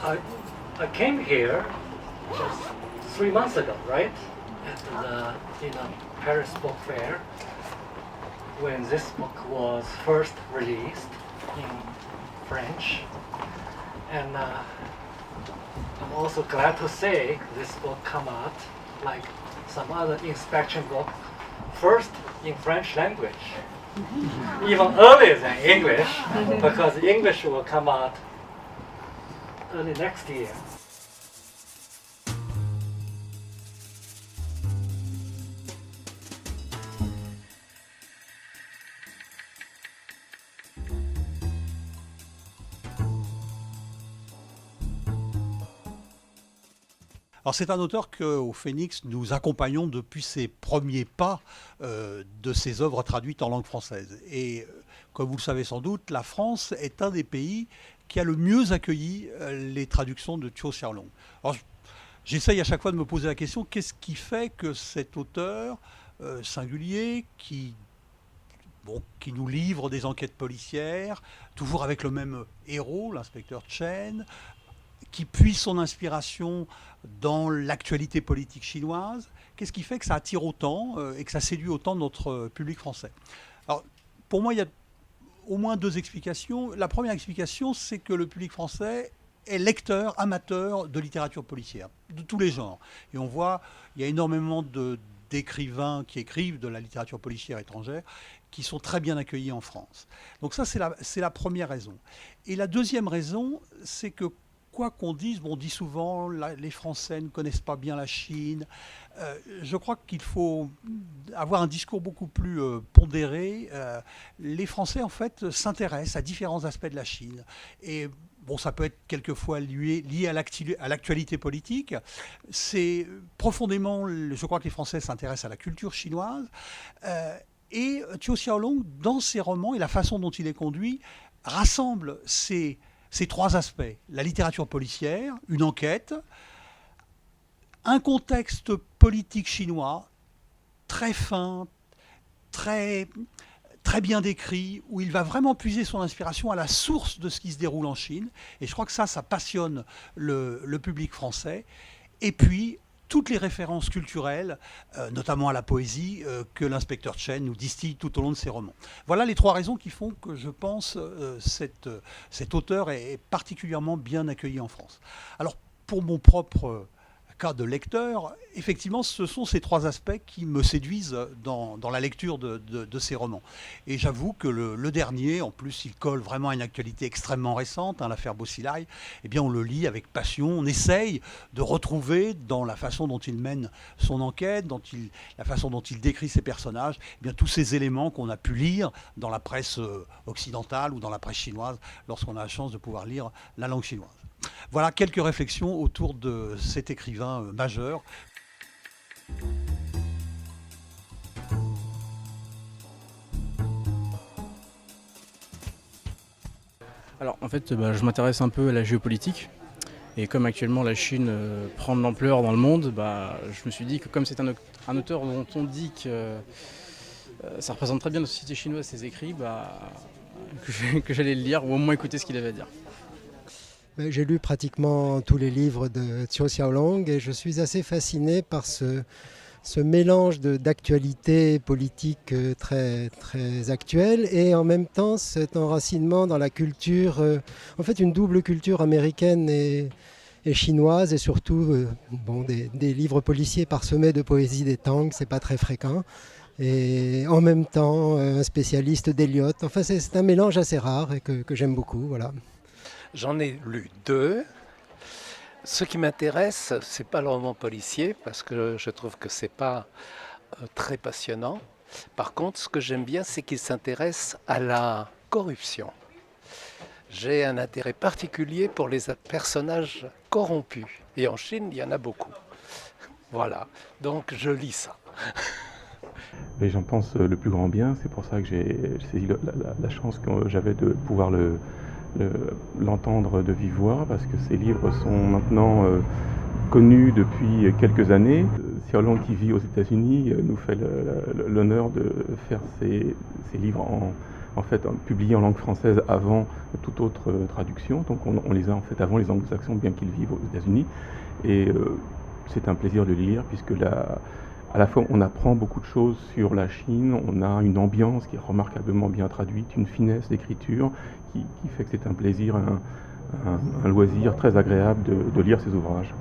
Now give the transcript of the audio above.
I, I came here just 3 months ago, right? At the Paris Book Fair, when this book was first released in French. And I'm also glad to say this book come out, like some other inspection book, first in French language, even earlier than English, because English will come out early next year. Alors c'est un auteur qu'au Phénix nous accompagnons depuis ses premiers pas de ses œuvres traduites en langue française. Et comme vous le savez sans doute, la France est un des pays qui a le mieux accueilli les traductions de Chau Xiaolong. Alors j'essaye à chaque fois de me poser la question, qu'est-ce qui fait que cet auteur singulier qui nous livre des enquêtes policières, toujours avec le même héros, l'inspecteur Chen, qui puise son inspiration dans l'actualité politique chinoise, qu'est-ce qui fait que ça attire autant et que ça séduit autant notre public français? Alors, pour moi, il y a au moins deux explications. La première explication, c'est que le public français est lecteur, amateur de littérature policière, de tous les genres. Et on voit, il y a énormément d'écrivains qui écrivent de la littérature policière étrangère qui sont très bien accueillis en France. Donc ça, c'est la première raison. Et la deuxième raison, c'est que quoi qu'on dise, on dit souvent les Français ne connaissent pas bien la Chine. Je crois qu'il faut avoir un discours beaucoup plus pondéré. Les Français, en fait, s'intéressent à différents aspects de la Chine. Et bon, ça peut être quelquefois lié à l'actualité politique. C'est profondément, je crois que les Français s'intéressent à la culture chinoise. Et Chau Xiaolong, dans ses romans et la façon dont il est conduit, rassemble ces trois aspects. La littérature policière, une enquête, un contexte politique chinois très fin, très bien décrit, où il va vraiment puiser son inspiration à la source de ce qui se déroule en Chine. Et je crois que ça passionne le public français. Et puis, toutes les références culturelles, notamment à la poésie, que l'inspecteur Chen nous distille tout au long de ses romans. Voilà les trois raisons qui font que je pense cet auteur est particulièrement bien accueilli en France. Alors, pour mon propre cas de lecteur, effectivement, ce sont ces trois aspects qui me séduisent dans la lecture de ces romans. Et j'avoue que le dernier, en plus, il colle vraiment à une actualité extrêmement récente, l'affaire Bossilai. Eh bien, on le lit avec passion, on essaye de retrouver dans la façon dont il mène son enquête, la façon dont il décrit ses personnages, eh bien, tous ces éléments qu'on a pu lire dans la presse occidentale ou dans la presse chinoise lorsqu'on a la chance de pouvoir lire la langue chinoise. Voilà quelques réflexions autour de cet écrivain majeur. Alors en fait, je m'intéresse un peu à la géopolitique. Et comme actuellement la Chine prend de l'ampleur dans le monde, je me suis dit que comme c'est un auteur dont on dit que ça représente très bien la société chinoise, ses écrits, que j'allais le lire ou au moins écouter ce qu'il avait à dire. J'ai lu pratiquement tous les livres de Chau Xiaolong et je suis assez fasciné par ce mélange d'actualité politique très, très actuelle et en même temps cet enracinement dans la culture, en fait une double culture américaine et chinoise et surtout des livres policiers parsemés de poésie des Tang, c'est pas très fréquent. Et en même temps un spécialiste d'Eliot. Enfin c'est un mélange assez rare et que j'aime beaucoup, voilà. J'en ai lu 2. Ce qui m'intéresse, c'est pas le roman policier, parce que je trouve que c'est pas très passionnant. Par contre, ce que j'aime bien, c'est qu'il s'intéresse à la corruption. J'ai un intérêt particulier pour les personnages corrompus. Et en Chine, il y en a beaucoup. Voilà, donc je lis ça. Et j'en pense le plus grand bien, c'est pour ça que j'ai saisi la chance que j'avais de pouvoir l'entendre de vive voix, parce que ces livres sont maintenant connus depuis quelques années. Xiaolong, qui vit aux États-Unis, nous fait l'honneur de faire ses livres en fait publiés en langue française avant toute autre traduction. Donc on les a en fait avant les anglo-saxons, bien qu'ils vivent aux États-Unis. Et c'est un plaisir de les lire, puisque à la fois on apprend beaucoup de choses sur la Chine, on a une ambiance qui est remarquablement bien traduite, une finesse d'écriture qui fait que c'est un plaisir, un loisir très agréable de lire ces ouvrages.